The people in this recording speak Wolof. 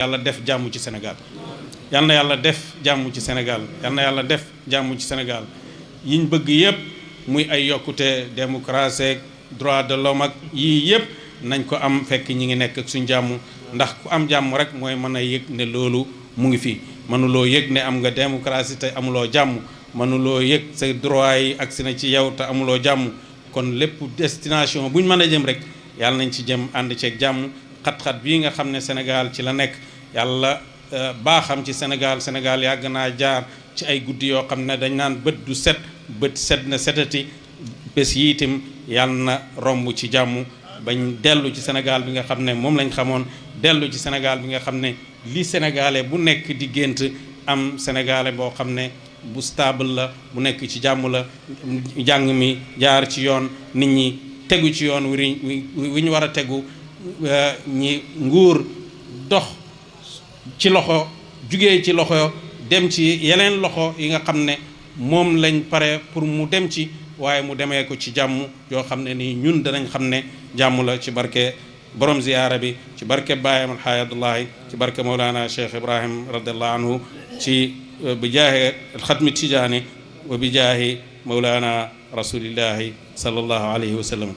yàlla def jàmm ci Sénégal yal na yàlla def jàmm ci Sénégal yal na yàlla def jàmm ci Sénégal yiñ bëgg yëpp muy ay yokkute démocratie droit de l'homme ak yii yëpp nañ ko am fekk ñi ngi nekk ak suñ jàmm ndax ku am jàmm rek mooy mën a yëg ne loolu mu ngi fi mënuloo yëg ne am nga démocratie te amuloo jàmm mënuloo yëg sa droit yi agsi na ci yow te amuloo jàmm kon lépp destination buñ mën a jëm rek yàlla nañ ci jëm ànd ceeg jàmm xat-xat bii nga xam ne Sénégal ci la nekk yàlla baaxam ci Sénégal yàgg naa jaar ci ay guddi yoo xam ne dañ naan bët du set bët set na setati bés yi itam yàlla na romb ci jàmm bañ dellu ci Sénégal bi nga xam ne moom lañ xamoon dellu ci Sénégal bi nga xam ne li sénégalais bu nekk di gént am sénégalais boo xam ne bu stable la bu nekk ci jàmm la jàng mi jaar ci yoon nit ñi tegu ci yoon wi ñu war a tegu ñi nguur dox ci loxo jugee ci loxo dem ci yeneen loxo yi nga xam ne moom lañ pare pour mu dem ci waaye mu demee ko ci jàmm yoo xam ne nii ñun danañ xam ne jàmm la ci barke borom ziyaara bi ci barke baayam alxaaj Abdullahi ci barke Mawlana Cheikh Ibrahim radiallahu anhu ci bi jaahi alxatmi tijaani wa bi jaahi Mawlana rasulillahi sallallahu alayhi wa sallam